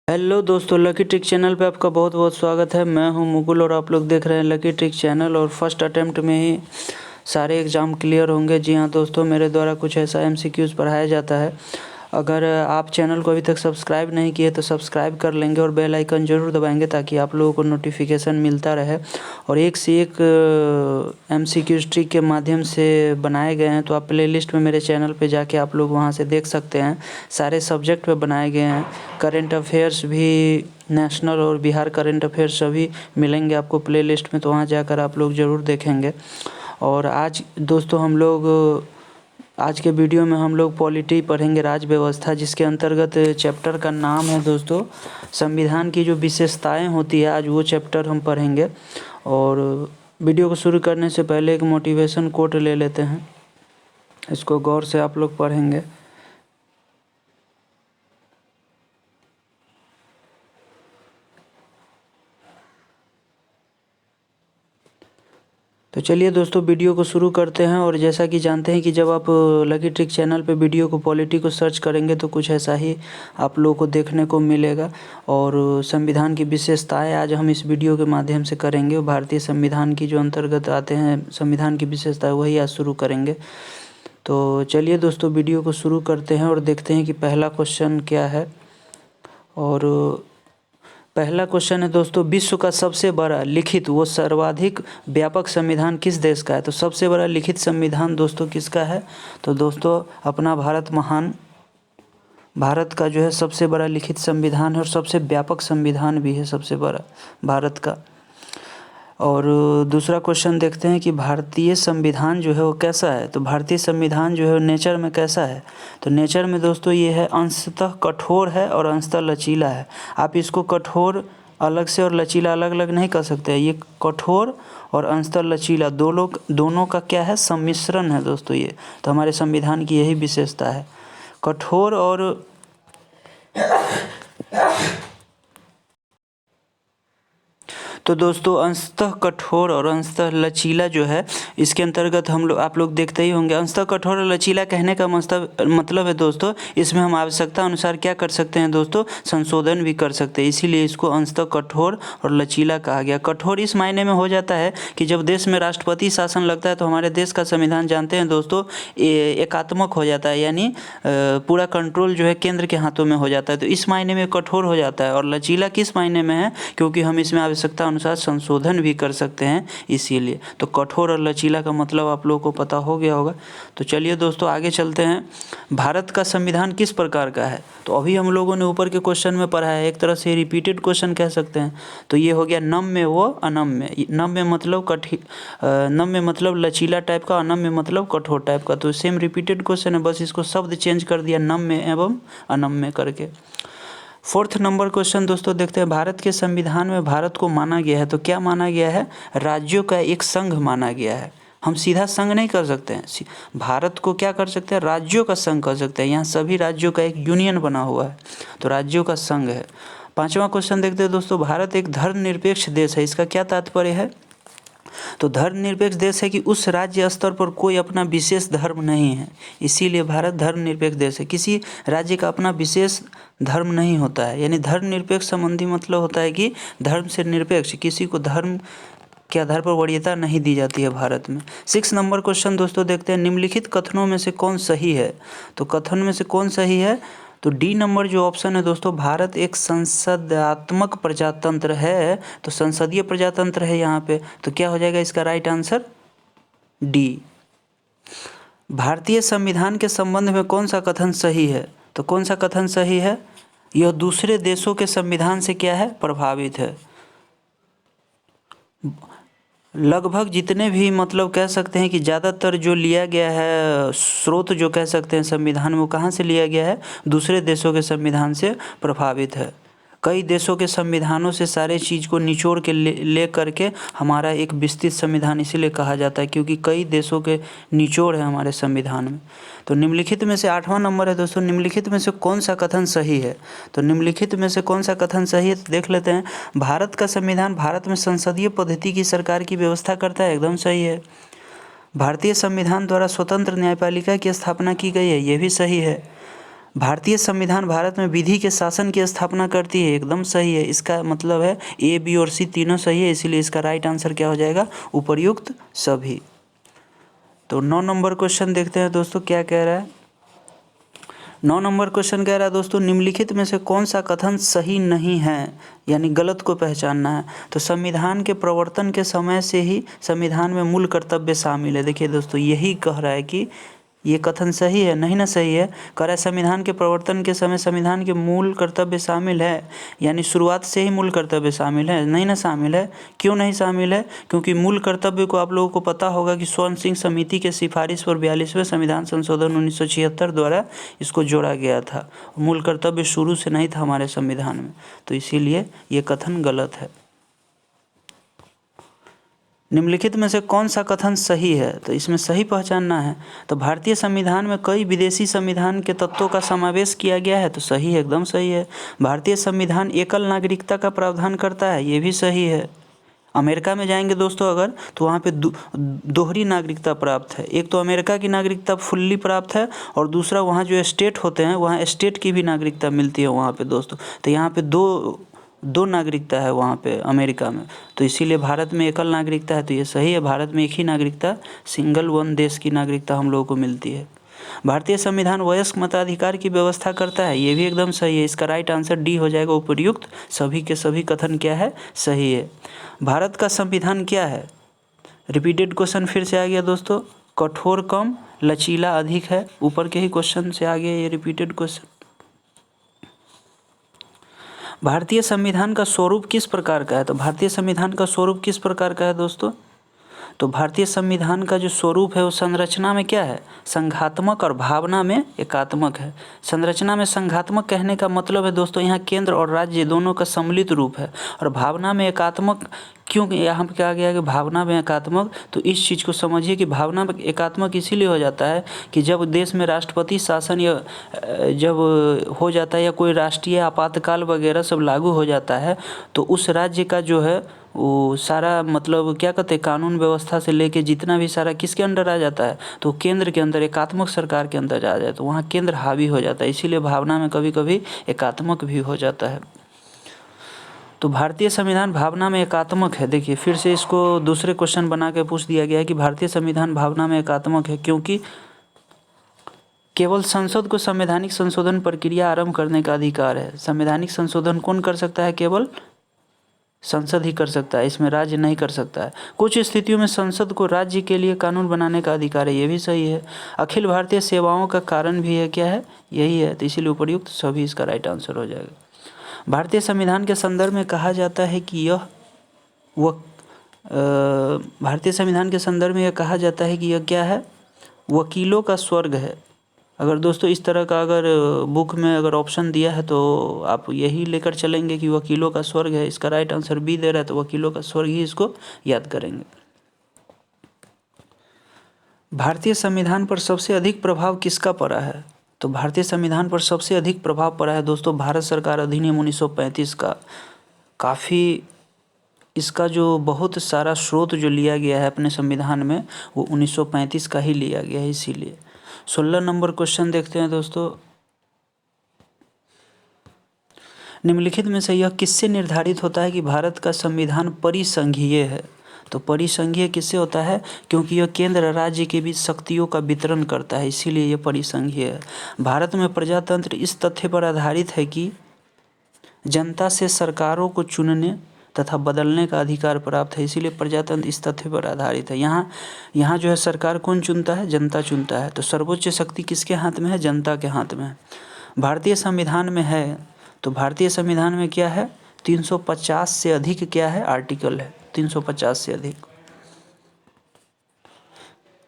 Hello दोस्तों, lucky trick channel पे आपका बहुत बहुत स्वागत है। मैं हूं मुकुल और आप लोग देख रहे हैं लकी ट्रिक चैनल। और फर्स्ट अटेम्प्ट में ही सारे एग्ज़ाम क्लियर होंगे। जी हाँ दोस्तों, मेरे द्वारा कुछ ऐसा एमसीक्यूज़ पढ़ाया जाता है। अगर आप चैनल को अभी तक सब्सक्राइब नहीं किए तो सब्सक्राइब कर लेंगे और बेल आइकन ज़रूर दबाएंगे ताकि आप लोगों को नोटिफिकेशन मिलता रहे। और एक से एक एमसीक्यूज़ ट्रिक के माध्यम से बनाए गए हैं, तो आप प्लेलिस्ट में मेरे चैनल पे जाके आप लोग वहाँ से देख सकते हैं। सारे सब्जेक्ट पे बनाए गए हैं। करेंट अफेयर्स भी, नेशनल और बिहार करेंट अफेयर्स सभी मिलेंगे आपको प्लेलिस्ट में, तो वहाँ जाकर आप लोग ज़रूर देखेंगे। और आज दोस्तों आज के वीडियो में हम लोग पॉलिटी पढ़ेंगे, राज व्यवस्था, जिसके अंतर्गत चैप्टर का नाम है दोस्तों संविधान की जो विशेषताएं होती है। आज वो चैप्टर हम पढ़ेंगे। और वीडियो को शुरू करने से पहले एक मोटिवेशन कोट ले लेते हैं, इसको गौर से आप लोग पढ़ेंगे। तो चलिए दोस्तों वीडियो को शुरू करते हैं। और जैसा कि जानते हैं कि जब आप लकी ट्रिक चैनल पे वीडियो को पॉलिटी को सर्च करेंगे तो कुछ ऐसा ही आप लोगों को देखने को मिलेगा। और संविधान की विशेषताएं आज हम इस वीडियो के माध्यम से करेंगे। भारतीय संविधान की जो अंतर्गत आते हैं संविधान की विशेषताएं, वही आज शुरू करेंगे। तो चलिए दोस्तों वीडियो को शुरू करते हैं और देखते हैं कि पहला क्वेश्चन क्या है। और पहला क्वेश्चन है दोस्तों, विश्व का सबसे बड़ा लिखित व सर्वाधिक व्यापक संविधान किस देश का है? तो सबसे बड़ा लिखित संविधान दोस्तों किसका है? तो दोस्तों अपना भारत महान भारत का जो है सबसे बड़ा लिखित संविधान है और सबसे व्यापक संविधान भी है सबसे बड़ा भारत का। और दूसरा क्वेश्चन देखते हैं कि भारतीय संविधान जो है वो कैसा है? तो भारतीय संविधान जो है नेचर में कैसा है? तो नेचर में दोस्तों ये है अंशतः कठोर है और अंशतः लचीला है। आप इसको कठोर अलग से और लचीला अलग अलग नहीं कर सकते। ये कठोर और अंशतः लचीला दोनों का क्या है? सम्मिश्रण है दोस्तों ये। तो हमारे संविधान की यही विशेषता है, कठोर और तो दोस्तों अंशतः कठोर और अंशतः लचीला जो है, इसके अंतर्गत आप लोग देखते ही होंगे। अंशतः कठोर और लचीला कहने का मतलब है दोस्तों, इसमें हम आवश्यकता अनुसार क्या कर सकते हैं दोस्तों? संशोधन भी कर सकते हैं। इसीलिए इसको अंशतः कठोर और लचीला कहा गया। कठोर इस मायने में हो जाता है कि जब देश में राष्ट्रपति शासन लगता है तो हमारे देश का संविधान जानते हैं दोस्तों एकात्मक हो जाता है, यानी पूरा कंट्रोल जो है केंद्र के हाथों में हो जाता है। तो इस मायने में कठोर हो जाता है। और लचीला किस मायने में है? क्योंकि हम इसमें आवश्यकता अनुसार संशोधन भी कर सकते हैं, इसीलिए। तो कठोर और लचीला का मतलब आप लोगों को पता हो गया होगा। तो चलिए दोस्तों आगे चलते हैं। भारत का संविधान किस प्रकार का है? तो अभी हम लोगों ने ऊपर के क्वेश्चन में पढ़ा है, एक तरह से रिपीटेड क्वेश्चन कह सकते हैं। तो ये हो गया नम्य व अनम्य। नम्य मतलब लचीला टाइप का, अनम्य मतलब कठोर टाइप का। तो सेम रिपीटेड क्वेश्चन है, बस इसको शब्द चेंज कर दिया नम्य एवं अनम्य करके। फोर्थ नंबर क्वेश्चन दोस्तों देखते हैं। भारत के संविधान में भारत को माना गया है, तो क्या माना गया है? राज्यों का एक संघ माना गया है। हम सीधा संघ नहीं कर सकते हैं, भारत को क्या कर सकते हैं? राज्यों का संघ कर सकते हैं। यहाँ सभी राज्यों का एक यूनियन बना हुआ है, तो राज्यों का संघ है। पांचवा क्वेश्चन देखते हैं दोस्तों। भारत एक धर्मनिरपेक्ष देश है, इसका क्या तात्पर्य है? तो धर्मनिरपेक्ष देश है कि उस राज्य स्तर पर कोई अपना विशेष धर्म नहीं है, इसीलिए भारत धर्मनिरपेक्ष देश है। किसी राज्य का अपना विशेष धर्म नहीं होता है, यानी धर्मनिरपेक्ष संबंधी मतलब होता है कि धर्म से निरपेक्ष, किसी को धर्म के आधार पर वरीयता नहीं दी जाती है भारत में। 6 नंबर क्वेश्चन दोस्तों देखते हैं। निम्नलिखित कथनों में से कौन सही है? तो कथन में से कौन सही है? तो डी नंबर जो ऑप्शन है दोस्तों, भारत एक संसदात्मक प्रजातंत्र है, तो संसदीय प्रजातंत्र है यहाँ पे। तो क्या हो जाएगा इसका राइट आंसर? डी। भारतीय संविधान के संबंध में कौन सा कथन सही है? तो कौन सा कथन सही है? यह दूसरे देशों के संविधान से क्या है? प्रभावित है। लगभग जितने भी मतलब कह सकते हैं कि ज़्यादातर जो लिया गया है स्रोत, जो कह सकते हैं संविधान में, वो कहाँ से लिया गया है? दूसरे देशों के संविधान से प्रभावित है। कई देशों के संविधानों से सारे चीज़ को निचोड़ के ले करके हमारा एक विस्तृत संविधान इसीलिए कहा जाता है, क्योंकि कई देशों के निचोड़ है हमारे संविधान में। तो निम्नलिखित में से 8वां नंबर है दोस्तों, निम्नलिखित में से कौन सा कथन सही है? तो निम्नलिखित में से कौन सा कथन सही है? तो देख लेते हैं। भारत का संविधान भारत में संसदीय पद्धति की सरकार की व्यवस्था करता है, एकदम सही है। भारतीय संविधान द्वारा स्वतंत्र न्यायपालिका की स्थापना की गई है, ये भी सही है। भारतीय संविधान भारत में विधि के शासन की स्थापना करती है, एकदम सही है। इसका मतलब है ए, बी और सी तीनों सही है, इसीलिए इसका राइट आंसर क्या हो जाएगा, उपर्युक्त सभी। तो 9 नंबर क्वेश्चन देखते हैं दोस्तों क्या कह रहा है। 9 नंबर क्वेश्चन कह रहा है दोस्तों, निम्नलिखित में से कौन सा कथन सही नहीं है, यानी गलत को पहचानना है। तो संविधान के प्रवर्तन के समय से ही संविधान में मूल कर्तव्य शामिल है। देखिए दोस्तों, यही कह रहा है कि ये कथन सही है, नहीं ना सही है। कह रहा है संविधान के प्रवर्तन के समय संविधान के मूल कर्तव्य शामिल है, यानी शुरुआत से ही मूल कर्तव्य शामिल है, नहीं ना शामिल है। क्यों नहीं शामिल है? क्योंकि मूल कर्तव्य को आप लोगों को पता होगा कि स्वर्ण सिंह समिति के सिफारिश पर 42वें संविधान संशोधन 1976 द्वारा इसको जोड़ा गया था। मूल कर्तव्य शुरू से नहीं था हमारे संविधान में, तो इसीलिए ये कथन गलत है। निम्नलिखित में से कौन सा कथन सही है, तो इसमें सही पहचानना है। तो भारतीय संविधान में कई विदेशी संविधान के तत्वों का समावेश किया गया है, तो सही है, एकदम सही है। भारतीय संविधान एकल नागरिकता का प्रावधान करता है, ये भी सही है। अमेरिका में जाएंगे दोस्तों अगर, तो वहाँ पे दोहरी नागरिकता प्राप्त है। एक तो अमेरिका की नागरिकता फुल्ली प्राप्त है, और दूसरा वहाँ जो स्टेट होते हैं वहाँ स्टेट की भी नागरिकता मिलती है वहाँ पे दोस्तों। तो यहाँ पे दो नागरिकता है वहाँ पे अमेरिका में, तो इसीलिए भारत में एकल नागरिकता है, तो ये सही है। भारत में एक ही नागरिकता, सिंगल वन देश की नागरिकता हम लोगों को मिलती है। भारतीय संविधान वयस्क मताधिकार की व्यवस्था करता है, ये भी एकदम सही है। इसका राइट आंसर डी हो जाएगा, उपर्युक्त सभी के सभी कथन क्या है, सही है। भारत का संविधान क्या है? रिपीटेड क्वेश्चन फिर से आ गया दोस्तों, कठोर कम, लचीला अधिक है। ऊपर के ही क्वेश्चन से आ गया ये रिपीटेड क्वेश्चन। भारतीय संविधान का स्वरूप किस प्रकार का है? तो भारतीय संविधान का स्वरूप किस प्रकार का है दोस्तों? तो भारतीय संविधान का जो स्वरूप है वो संरचना में क्या है, संघात्मक, और भावना में एकात्मक है। संरचना में संघात्मक कहने का मतलब है दोस्तों यहाँ केंद्र और राज्य दोनों का सम्मिलित रूप है। और भावना में एकात्मक क्यों यहाँ पे कहा गया कि भावना में एकात्मक, तो इस चीज़ को समझिए कि भावना में एकात्मक इसीलिए हो जाता है कि जब देश में राष्ट्रपति शासन या जब हो जाता है या कोई राष्ट्रीय आपातकाल वगैरह सब लागू हो जाता है, तो उस राज्य का जो है वो सारा मतलब क्या कहते हैं, कानून व्यवस्था से लेके जितना भी सारा किसके अंडर आ जाता है, तो केंद्र के अंदर, एकात्मक सरकार के अंदर आ जाए, तो वहाँ केंद्र हावी हो जाता है। इसीलिए भावना में कभी कभी एकात्मक भी हो जाता है। तो भारतीय संविधान भावना में एकात्मक है। देखिए फिर से इसको दूसरे क्वेश्चन बना के पूछ दिया गया है कि भारतीय संविधान भावना में एकात्मक है क्योंकि केवल संसद को संवैधानिक संशोधन प्रक्रिया आरंभ करने का अधिकार है। संवैधानिक संशोधन कौन कर सकता है? केवल संसद ही कर सकता है, इसमें राज्य नहीं कर सकता है। कुछ स्थितियों में संसद को राज्य के लिए कानून बनाने का अधिकार है, ये भी सही है। अखिल भारतीय सेवाओं का कारण भी है, क्या है? यही है, तो इसीलिए उपर्युक्त सभी इसका राइट आंसर हो जाएगा। भारतीय संविधान के संदर्भ में कहा जाता है कि भारतीय संविधान के संदर्भ में यह कहा जाता है कि यह क्या है? वकीलों का स्वर्ग है। अगर दोस्तों इस तरह का अगर बुक में अगर ऑप्शन दिया है तो आप यही लेकर चलेंगे कि वकीलों का स्वर्ग है। इसका राइट आंसर बी दे रहा है, तो वकीलों का स्वर्ग ही इसको याद करेंगे। भारतीय संविधान पर सबसे अधिक प्रभाव किसका पड़ा है? तो भारतीय संविधान पर सबसे अधिक प्रभाव पड़ा है दोस्तों भारत सरकार अधिनियम 1935 का। काफ़ी इसका जो बहुत सारा स्रोत जो लिया गया है अपने संविधान में वो 1935 का ही लिया गया है, इसीलिए। 16 नंबर क्वेश्चन देखते हैं दोस्तों, निम्नलिखित में से यह किससे निर्धारित होता है कि भारत का संविधान परिसंघीय है? तो परिसंघीय किससे होता है? क्योंकि यह केंद्र राज्य के बीच शक्तियों का वितरण करता है, इसीलिए यह परिसंघीय है। भारत में प्रजातंत्र इस तथ्य पर आधारित है कि जनता से सरकारों को चुनने तथा बदलने का अधिकार प्राप्त है, इसीलिए प्रजातंत्र इस तथ्य पर आधारित है। यहाँ जो है सरकार कौन चुनता है? जनता चुनता है। तो सर्वोच्च शक्ति किसके हाथ में है? जनता के हाथ में है। भारतीय संविधान में है, तो भारतीय संविधान में क्या है? 350 से अधिक क्या है? आर्टिकल है, 350 से अधिक।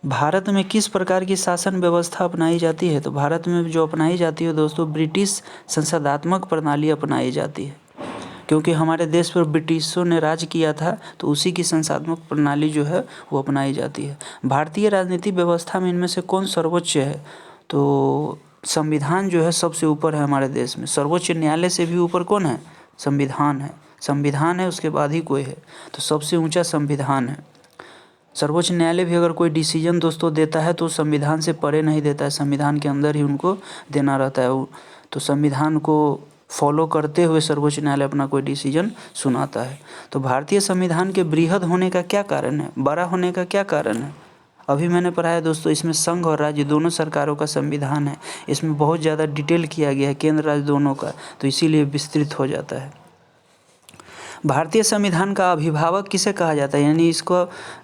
भारत में किस प्रकार की शासन व्यवस्था अपनाई जाती है? तो भारत में जो अपनाई जाती है दोस्तों, ब्रिटिश संसदात्मक प्रणाली अपनाई जाती है, क्योंकि हमारे देश पर ब्रिटिशों ने राज किया था, तो उसी की संसदात्मक प्रणाली जो है वो अपनाई जाती है। भारतीय राजनीतिक व्यवस्था में इनमें से कौन सर्वोच्च है? तो संविधान जो है सबसे ऊपर है हमारे देश में। सर्वोच्च न्यायालय से भी ऊपर कौन है? संविधान है। संविधान है, उसके बाद ही कोई है, तो सबसे ऊंचा संविधान है। सर्वोच्च न्यायालय भी अगर कोई डिसीजन दोस्तों देता है तो संविधान से परे नहीं देता है, संविधान के अंदर ही उनको देना रहता है। तो संविधान को फॉलो करते हुए सर्वोच्च न्यायालय अपना कोई डिसीजन सुनाता है। तो भारतीय संविधान के बृहद होने का क्या कारण है, बड़ा होने का क्या कारण है? अभी मैंने पढ़ाया दोस्तों, इसमें संघ और राज्य दोनों सरकारों का संविधान है। इसमें बहुत ज़्यादा डिटेल किया गया है केंद्र राज्य दोनों का, तो इसीलिए विस्तृत हो जाता है। भारतीय संविधान का अभिभावक किसे कहा जाता है, यानी इसको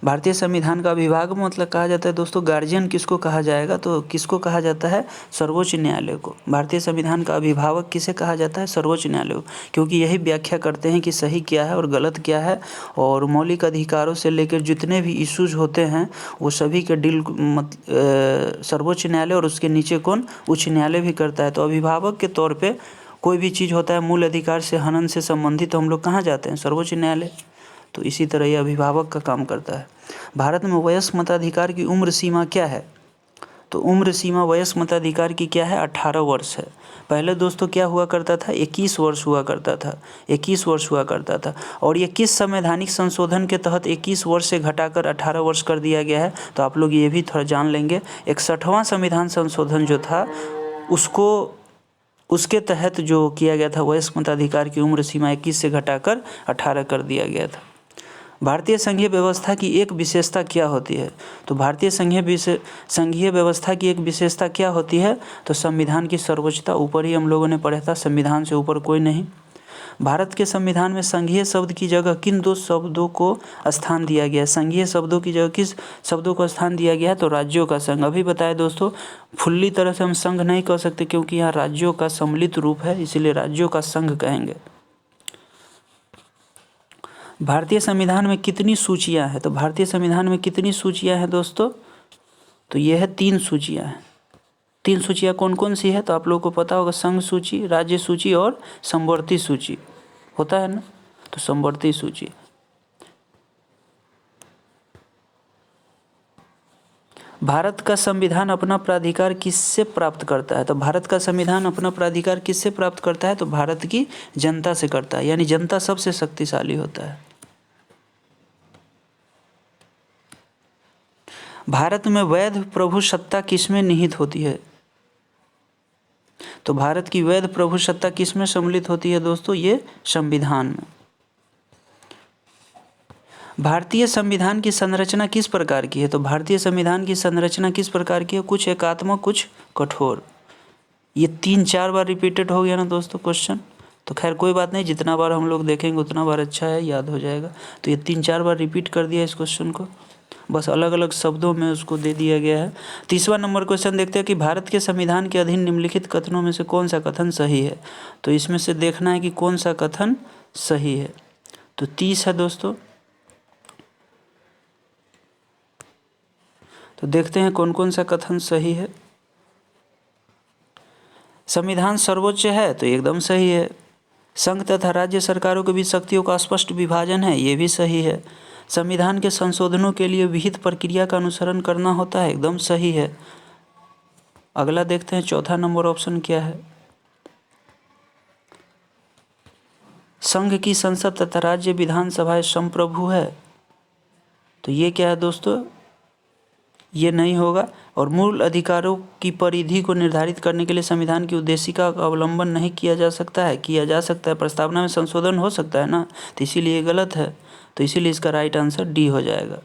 भारतीय संविधान का अभिभावक मतलब कहा जाता है दोस्तों, गार्जियन किसको कहा जाएगा, तो किसको कहा जाता है, सर्वोच्च न्यायालय को। भारतीय संविधान का अभिभावक किसे कहा जाता है, सर्वोच्च न्यायालय को, क्योंकि यही व्याख्या करते हैं कि सही क्या है और गलत क्या है, और मौलिक अधिकारों से लेकर जितने भी इश्यूज होते हैं वो सभी के डील सर्वोच्च न्यायालय और उसके नीचे कौन, उच्च न्यायालय भी करता है। तो अभिभावक के तौर पर कोई भी चीज़ होता है मूल अधिकार से हनन से संबंधित, तो हम लोग कहाँ जाते हैं, सर्वोच्च न्यायालय। तो इसी तरह ये अभिभावक का काम करता है। भारत में वयस्क मताधिकार की उम्र सीमा क्या है, तो उम्र सीमा वयस्क मताधिकार की क्या है, 18 वर्ष है। पहले दोस्तों क्या हुआ करता था, 21 वर्ष हुआ करता था, 21 वर्ष हुआ करता था। और ये किस संवैधानिक संशोधन के तहत 21 वर्ष से घटाकर 18 वर्ष कर दिया गया है, तो आप लोग ये भी थोड़ा जान लेंगे। 61वां संविधान संशोधन जो था उसके तहत जो किया गया था, वयस्क मताधिकार की उम्र सीमा 21 से घटाकर 18 कर दिया गया था। भारतीय संघीय व्यवस्था की एक विशेषता क्या होती है, तो भारतीय संघीय व्यवस्था की एक विशेषता क्या होती है, तो संविधान की सर्वोच्चता। ऊपर ही हम लोगों ने पढ़ा था, संविधान से ऊपर कोई नहीं। भारत के संविधान में संघीय शब्द की जगह किन दो शब्दों को स्थान दिया गया है, संघीय शब्दों की जगह किस शब्दों को स्थान दिया गया है, तो राज्यों का संघ। अभी बताया दोस्तों, फुल्ली तरह से हम संघ नहीं कह सकते क्योंकि यहाँ राज्यों का सम्मिलित रूप है, इसीलिए राज्यों का संघ कहेंगे। भारतीय संविधान में कितनी सूचियाँ हैं, तो भारतीय संविधान में कितनी सूचियाँ हैं दोस्तों, तो यह है 3 सूचियाँ हैं। 3 सूचियाँ कौन कौन सी है, तो आप लोगों को पता होगा, संघ सूची, राज्य सूची और समवर्ती सूची होता है ना, तो समवर्ती सूची। भारत का संविधान अपना प्राधिकार किससे प्राप्त करता है, तो भारत का संविधान अपना प्राधिकार किससे प्राप्त करता है, तो भारत की जनता से करता है, यानी जनता सबसे शक्तिशाली होता है। भारत में वैध प्रभुसत्ता किसमें निहित होती है, तो भारत की वैध प्रभुसत्ता किसमें सम्मिलित होती है दोस्तों, ये संविधान में। भारतीय संविधान की संरचना किस प्रकार की है, तो भारतीय संविधान की संरचना किस प्रकार की है, कुछ एकात्मक कुछ कठोर। ये 3-4 बार रिपीटेड हो गया ना दोस्तों क्वेश्चन, तो खैर कोई बात नहीं, जितना बार हम लोग देखेंगे उतना बार अच्छा है, याद हो जाएगा। तो ये 3-4 बार रिपीट कर दिया इस क्वेश्चन को, बस अलग अलग शब्दों में उसको दे दिया गया है। 30वां नंबर क्वेश्चन देखते हैं कि भारत के संविधान के अधीन निम्नलिखित कथनों में से कौन सा कथन सही है, तो इसमें से देखना है कि कौन सा कथन सही है। तो 30 है दोस्तों, तो देखते हैं कौन कौन सा कथन सही है। संविधान सर्वोच्च है, तो एकदम सही है। संघ तथा राज्य सरकारों के बीच शक्तियों का स्पष्ट विभाजन है, ये भी सही है। संविधान के संशोधनों के लिए विहित प्रक्रिया का अनुसरण करना होता है, एकदम सही है। अगला देखते हैं, चौथा नंबर ऑप्शन क्या है, संघ की संसद तथा राज्य विधानसभाएं संप्रभु है, तो ये क्या है दोस्तों, ये नहीं होगा। और मूल अधिकारों की परिधि को निर्धारित करने के लिए संविधान की उद्देशिका का अवलंबन नहीं किया जा सकता है, किया जा सकता है, प्रस्तावना में संशोधन हो सकता है ना, तो इसीलिए गलत है। तो इसीलिए इसका राइट आंसर डी हो जाएगा।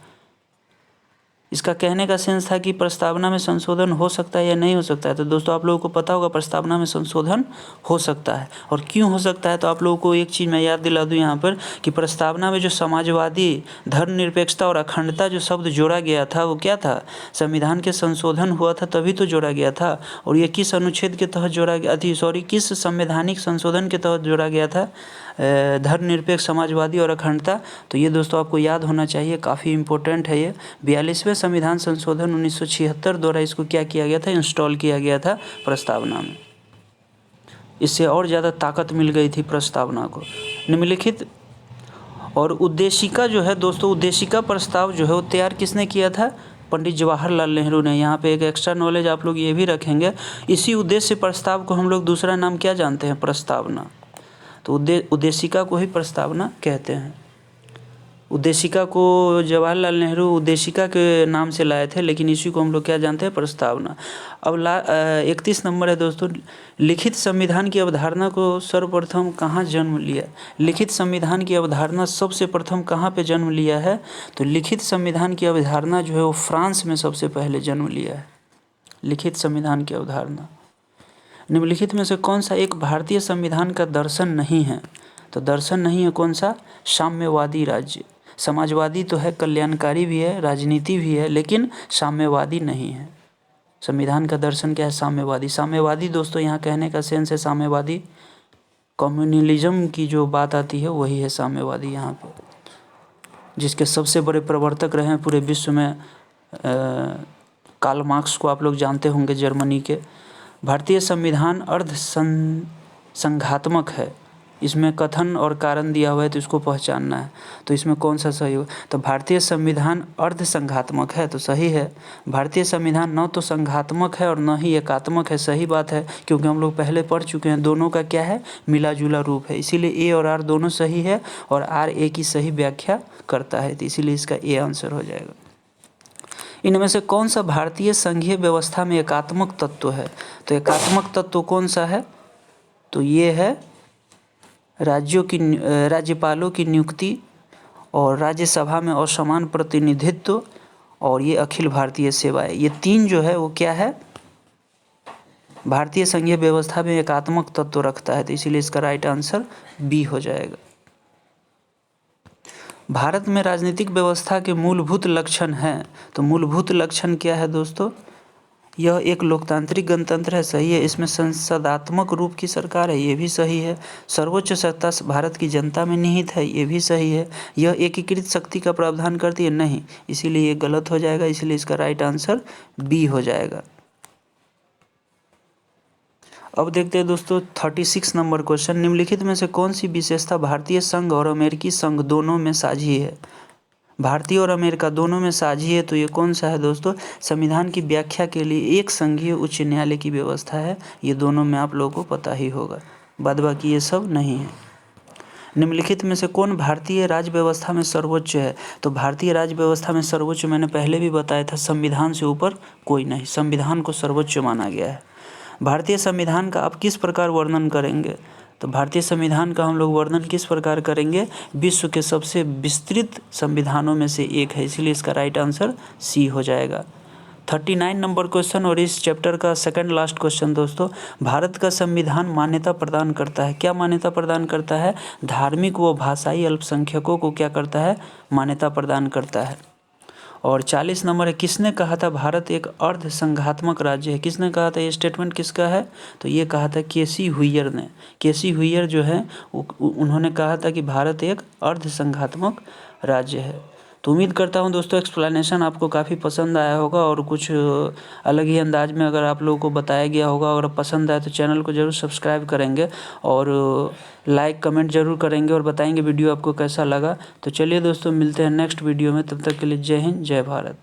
इसका कहने का सेंस था कि प्रस्तावना में संशोधन हो सकता है या नहीं हो सकता है, तो दोस्तों आप लोगों को पता होगा प्रस्तावना में संशोधन हो सकता है। और क्यों हो सकता है, तो आप लोगों को एक चीज़ मैं याद दिला दूं यहाँ पर कि प्रस्तावना में जो समाजवादी, धर्मनिरपेक्षता और अखंडता जो शब्द जोड़ा गया था वो क्या था, संविधान के संशोधन हुआ था तभी तो जोड़ा गया था। और ये किस अनुच्छेद के तहत जोड़ा गया, किस संवैधानिक संशोधन के तहत जोड़ा गया था, धर्मनिरपेक्ष, समाजवादी और अखंडता। तो ये दोस्तों आपको याद होना चाहिए, काफ़ी इंपॉर्टेंट है ये। 42वें संविधान संशोधन 1976 द्वारा इसको क्या किया गया था, इंस्टॉल किया गया था प्रस्तावना में। इससे और ज़्यादा ताकत मिल गई थी प्रस्तावना को। निम्नलिखित और उद्देशिका जो है दोस्तों, उद्देशिका प्रस्ताव जो है वो तैयार किसने किया था, पंडित जवाहरलाल नेहरू ने। यहाँ पे एक एक्स्ट्रा नॉलेज आप लोग ये भी रखेंगे, इसी उद्देश्य प्रस्ताव को हम लोग दूसरा नाम क्या जानते हैं, प्रस्तावना। तो उद्देशिका को ही प्रस्तावना कहते हैं। उद्देशिका को जवाहरलाल नेहरू उद्देशिका के नाम से लाए थे, लेकिन इसी को हम लोग क्या जानते हैं, प्रस्तावना। अब 31 नंबर है दोस्तों, लिखित संविधान की अवधारणा को सर्वप्रथम कहाँ जन्म लिया। लिखित संविधान की अवधारणा सबसे प्रथम कहाँ पे जन्म लिया है, तो लिखित संविधान की अवधारणा जो है वो फ्रांस में सबसे पहले जन्म लिया है। लिखित संविधान की अवधारणा। निम्नलिखित में से कौन सा एक भारतीय संविधान का दर्शन नहीं है, तो दर्शन नहीं है कौन सा, साम्यवादी राज्य। समाजवादी तो है, कल्याणकारी भी है, राजनीति भी है, लेकिन साम्यवादी नहीं है। संविधान का दर्शन क्या है, साम्यवादी। साम्यवादी दोस्तों यहाँ कहने का सेंस है साम्यवादी, कम्युनलिज्म की जो बात आती है वही है साम्यवादी यहाँ पे, जिसके सबसे बड़े प्रवर्तक रहे हैं पूरे विश्व में। कार्ल मार्क्स को आप लोग जानते होंगे, जर्मनी के। भारतीय संविधान अर्ध संघात्मक है, इसमें कथन और कारण दिया हुआ है, तो इसको पहचानना है। तो इसमें कौन सा सही हो, तो भारतीय संविधान अर्ध संघात्मक है, तो सही है। भारतीय संविधान न तो संघात्मक है और न ही एकात्मक है, सही बात है, क्योंकि हम लोग पहले पढ़ चुके हैं, दोनों का क्या है, मिला जुला रूप है। इसीलिए ए और आर दोनों सही है, और आर ए की सही व्याख्या करता है, तो इसीलिए इसका ए आंसर हो जाएगा। इनमें से कौन सा भारतीय संघीय व्यवस्था में एकात्मक तत्व है, तो एकात्मक तत्व कौन सा है, तो ये है राज्यपालों की नियुक्ति और राज्यसभा में असमान प्रतिनिधित्व और ये अखिल भारतीय सेवाएं। ये तीन जो है वो क्या है, भारतीय संघीय व्यवस्था में एकात्मक तत्व रखता है, तो इसीलिए इसका राइट आंसर बी हो जाएगा। भारत में राजनीतिक व्यवस्था के मूलभूत लक्षण हैं, तो मूलभूत लक्षण क्या है दोस्तों, यह एक लोकतांत्रिक गणतंत्र है, सही है। इसमें संसदात्मक रूप की सरकार है, ये भी सही है। सर्वोच्च सत्ता भारत की जनता में निहित है, ये भी सही है। यह एकीकृत शक्ति का प्रावधान करती है, नहीं, इसीलिए ये गलत हो जाएगा, इसलिए इसका राइट आंसर बी हो जाएगा। अब देखते हैं दोस्तों 36 नंबर क्वेश्चन, निम्नलिखित में से कौन सी विशेषता भारतीय संघ और अमेरिकी संघ दोनों में साझी है। भारतीय और अमेरिका दोनों में साझी है, तो ये कौन सा है दोस्तों, संविधान की व्याख्या के लिए एक संघीय उच्च न्यायालय की व्यवस्था है, ये दोनों में आप लोगों को पता ही होगा, बाद बाकी ये सब नहीं है। निम्नलिखित में से कौन भारतीय राज्य व्यवस्था में सर्वोच्च है, तो भारतीय राज्य व्यवस्था में सर्वोच्च मैंने पहले भी बताया था, संविधान से ऊपर कोई नहीं, संविधान को सर्वोच्च माना गया है। भारतीय संविधान का आप किस प्रकार वर्णन करेंगे, तो भारतीय संविधान का हम लोग वर्णन किस प्रकार करेंगे, विश्व के सबसे विस्तृत संविधानों में से एक है, इसलिए इसका राइट आंसर सी हो जाएगा। 39 नंबर क्वेश्चन और इस चैप्टर का सेकंड लास्ट क्वेश्चन दोस्तों, भारत का संविधान मान्यता प्रदान करता है, क्या मान्यता प्रदान करता है, धार्मिक व भाषाई अल्पसंख्यकों को क्या करता है, मान्यता प्रदान करता है। और 40 नंबर है, किसने कहा था भारत एक अर्ध संघात्मक राज्य है, किसने कहा था, ये स्टेटमेंट किसका है, तो ये कहा था केसी हुइयर ने। केसी हुइयर जो है उन्होंने कहा था कि भारत एक अर्ध संघात्मक राज्य है। तो उम्मीद करता हूँ दोस्तों एक्सप्लेनेशन आपको काफ़ी पसंद आया होगा, और कुछ अलग ही अंदाज में अगर आप लोगों को बताया गया होगा। अगर पसंद आए तो चैनल को ज़रूर सब्सक्राइब करेंगे और लाइक कमेंट ज़रूर करेंगे और बताएंगे वीडियो आपको कैसा लगा। तो चलिए दोस्तों मिलते हैं नेक्स्ट वीडियो में, तब तक के लिए जय हिंद जय भारत।